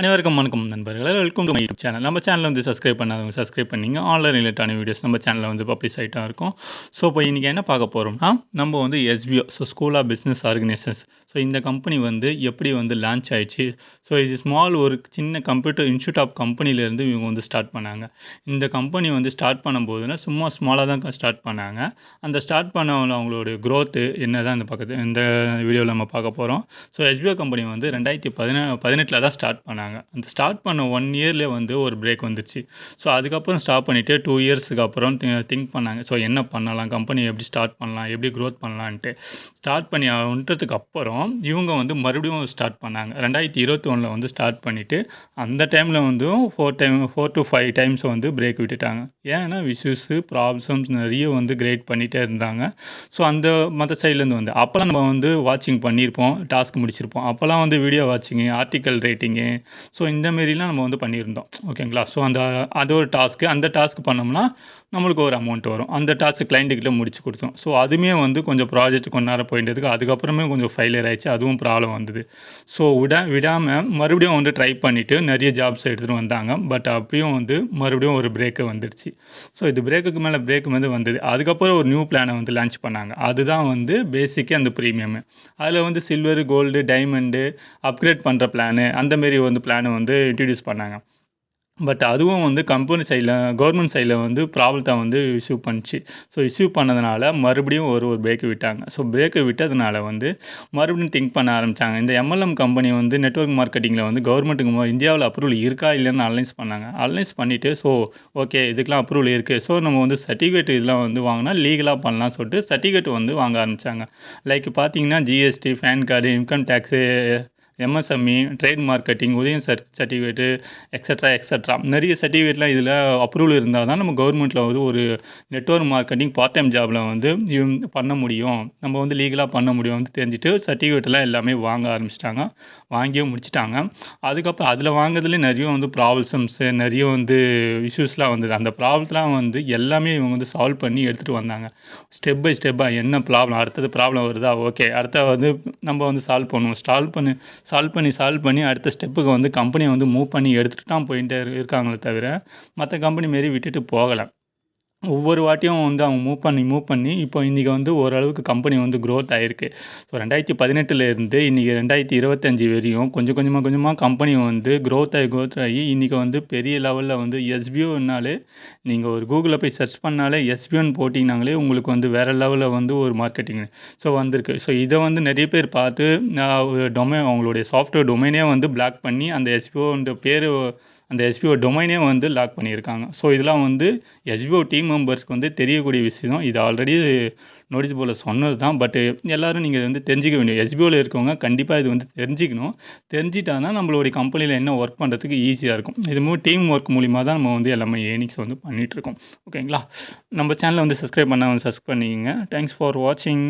அனைவருக்கும் வணக்கம் நண்பர்களே. Welcome to my YouTube channel. நம்ம சேனலை வந்து சப்ஸ்கிரைப் பண்ணாதவங்க சப்ஸ்கிரைப் பண்ணிங்க. ஆன்லைன் ரிலேட்டான வீடியோஸ் நம்ம சேனலில் வந்து பப்ளிஷ் ஆகிட்டா இருக்கும். ஸோ இப்போ இன்றைக்கி என்ன பார்க்க போகிறோம்னா, நம்ம வந்து SPO, school of business organisations. So இந்த கம்பெனி வந்து எப்படி வந்து லான்ச் ஆயிடுச்சு. ஸோ இது ஒரு சின்ன கம்ப்யூட்டர் இன்ஸ்டியூட் ஆஃப் கம்பெனிலேருந்து இவங்க வந்து ஸ்டார்ட் பண்ணாங்க. இந்த கம்பெனி வந்து ஸ்டார்ட் பண்ணும்போதுனா சும்மா ஸ்மாலாக தான் ஸ்டார்ட் பண்ணாங்க. அந்த ஸ்டார்ட் பண்ண அவங்களுடைய க்ரோத்து என்ன தான் இந்த வீடியோவில் நம்ம பார்க்க போகிறோம். ஸோ எஸ்பிஓ கம்பெனி வந்து 2018 தான் ஸ்டார்ட் பண்ணாங்க. அந்த ஸ்டார்ட் பண்ண 1 இயர்லேயே வந்து ஒரு பிரேக் வந்துருச்சு. ஸோ அதுக்கப்புறம் ஸ்டாப் பண்ணிவிட்டு 2 இயர்ஸுக்கு அப்புறம் திங்க் பண்ணாங்க. ஸோ என்ன பண்ணலாம், கம்பெனி எப்படி ஸ்டார்ட் பண்ணலாம், எப்படி க்ரோத் பண்ணலான்ட்டு ஸ்டார்ட் பண்ணி விட்டதுக்கு அப்புறம் இவங்க வந்து மறுபடியும் ஸ்டார்ட் பண்ணாங்க. 2021 வந்து ஸ்டார்ட் பண்ணிவிட்டு அந்த டைமில் வந்து 4 to 5 டைம்ஸ் வந்து பிரேக் விட்டுட்டாங்க. ஏன்னா இஷ்யூஸு ப்ராப்ளம்ஸ் நிறைய வந்து கிரியேட் பண்ணிகிட்டே இருந்தாங்க. ஸோ அந்த மற்ற சைட்லேருந்து வந்து அப்போலாம் நம்ம வந்து வாட்சிங் பண்ணியிருப்போம், டாஸ்க் முடிச்சிருப்போம். அப்போலாம் வந்து வீடியோ வாட்சிங்கு, ஆர்டிக்கல் ரைட்டிங்கு, ஸோ இந்த மாரிலாம் நம்ம வந்து பண்ணியிருந்தோம். ஓகேங்களா? ஸோ அது ஒரு டாஸ்க்கு. அந்த டாஸ்க் பண்ணோம்னா நம்மளுக்கு ஒரு அமௌண்ட் வரும். அந்த டாஸ்க் கிளைண்ட்டுக்கிட்ட முடிச்சு கொடுத்தோம். ஸோ அதுவுமே வந்து கொஞ்சம் ப்ராஜெக்ட் கொஞ்ச நேரம் போயிட்டதுக்கு அதுக்கப்புறமே கொஞ்சம் ஃபெயிலியர் ஆயிடுச்சு. அதுவும் ப்ராப்ளம் வந்தது. ஸோ விடாமல் மறுபடியும் வந்து ட்ரை பண்ணிவிட்டு நிறைய ஜாப்ஸ் எடுத்துகிட்டு வந்தாங்க. பட் அப்பயும் வந்து மறுபடியும் ஒரு பிரேக்கு வந்துடுச்சு. ஸோ இது பிரேக்குக்கு மேலே பிரேக் வந்து வந்தது. அதுக்கப்புறம் ஒரு நியூ பிளானை வந்து லான்ச் பண்ணாங்க. அதுதான் வந்து பேசிக்கே அந்த ப்ரீமியமு. அதில் வந்து சில்வரு, கோல்டு, டைமண்டு, அப்கிரேட் பண்ணுற பிளானு அந்த மாரி வந்து பிளானை வந்து இன்ட்ரடியூஸ் பண்ணாங்க. பட் அதுவும் வந்து கம்பெனி சைடில், கவர்மெண்ட் சைடில் வந்து ப்ராப்ளத்தை வந்து இஷ்யூ பண்ணுச்சு. ஸோ இஷ்யூ பண்ணதுனால மறுபடியும் ஒரு பிரேக் விட்டாங்க. ஸோ பிரேக்கை விட்டதுனால வந்து மறுபடியும் திங்க் பண்ண ஆரம்பித்தாங்க. இந்த எம்எல்எம் கம்பெனி வந்து நெட்வொர்க் மார்க்கெட்டிங்கில் வந்து கவர்மெண்ட்டுக்கு இந்தியாவில் அப்ரூவல் இருக்கா இல்லைன்னு அனலைஸ் பண்ணாங்க. அனலைஸ் பண்ணிவிட்டு ஸோ ஓகே இதுக்கெலாம் அப்ரூவல் இருக்குது. ஸோ நம்ம வந்து சர்டிஃபிகேட் இதெல்லாம் வந்து வாங்கினா லீகலாக பண்ணலாம்னு சொல்லிட்டு சர்டிஃபிகேட் வந்து வாங்க ஆரம்பித்தாங்க. லைக் பார்த்தீங்கன்னா GST, PAN card, income tax, MSME, trade marketing, Udyam certificate, extra நிறைய சர்டிஃபிகேட்லாம் இதில் அப்ரூவல் இருந்தால் தான் நம்ம கவர்மெண்ட்டில் வந்து ஒரு நெட்வொர்க் மார்க்கெட்டிங் பார்ட் டைம் ஜாபில் வந்து பண்ண முடியும், நம்ம வந்து லீகலாக பண்ண முடியும் வந்து தெரிஞ்சுட்டு சர்டிஃபிகேட்லாம் எல்லாமே வாங்க ஆரம்பிச்சிட்டாங்க. வாங்கியும் முடிச்சிட்டாங்க. அதுக்கப்புறம் அதில் வாங்குறதுலேயே நிறைய வந்து ப்ராப்ளம்ஸு, நிறைய வந்து இஷ்யூஸ்லாம் வந்தது. அந்த ப்ராப்ளம்லாம் வந்து எல்லாமே இவங்க வந்து சால்வ் பண்ணி எடுத்துகிட்டு வந்தாங்க. ஸ்டெப் பை ஸ்டெப்பாக என்ன ப்ராப்ளம், அடுத்தது ப்ராப்ளம் வருதா, ஓகே அடுத்த வந்து நம்ம வந்து சால்வ் பண்ணுவோம். சால்வ் பண்ணி அடுத்த ஸ்டெப்புக்கு வந்து கம்பெனியை வந்து மூவ் பண்ணி எடுத்துகிட்டு தான் போயிட்டே இருக்காங்களே தவிர மற்ற கம்பெனி மாரி விட்டுட்டு போகலை. ஒவ்வொரு வாட்டியும் வந்து அவங்க மூவ் பண்ணி இப்போ இன்றைக்கி வந்து ஓரளவுக்கு கம்பெனி வந்து க்ரோத் ஆகிருக்கு. ஸோ 2018 இன்றைக்கி 2025 வரையும் கொஞ்சமாக கம்பெனி வந்து க்ரோத் ஆகி இன்றைக்கி வந்து பெரிய லெவலில் வந்து எஸ்பிஓனாலே நீங்கள் ஒரு கூகுளில் போய் சர்ச் பண்ணாலே எஸ்பிஓன்னு போட்டிங்கனாங்களே உங்களுக்கு வந்து வேறு லெவலில் வந்து ஒரு மார்க்கெட்டிங் ஸோ வந்திருக்கு. ஸோ இதை வந்து நிறைய பேர் பார்த்து அவங்களுடைய சாஃப்ட்வேர் டொமைனே வந்து பிளாக் பண்ணி அந்த எஸ்பிஓன்ற பேர், அந்த எஸ்பிஓ டொமைனே வந்து லாக் பண்ணியிருக்காங்க. ஸோ இதெல்லாம் வந்து எஸ்பிஓ டீம் மெம்பர்ஸ்க்கு வந்து தெரியக்கூடிய விஷயம். இது ஆல்ரெடி நோட்டீஸ் போர்டில் சொன்னது தான். பட் எல்லோரும் நீங்கள் வந்து தெரிஞ்சிக்க வேண்டிய எஸ்பிஓவில் இருக்கவங்க கண்டிப்பாக இது வந்து தெரிஞ்சிக்கணும். தெரிஞ்சிட்டா தான் நம்மளுடைய கம்பெனியில் என்ன ஒர்க் பண்ணுறதுக்கு ஈஸியாக இருக்கும். இது டீம் ஒர்க் மூலிமா தான் நம்ம வந்து எல்லாமே ஏர்னிங்ஸ் வந்து பண்ணிகிட்ருக்கோம். ஓகேங்களா? நம்ம சேனலை வந்து சப்ஸ்கிரைப் பண்ணால் வந்து சப்ஸ்கிரைப் பண்ணிக்கங்க. தேங்க்ஸ் ஃபார் வாட்சிங்.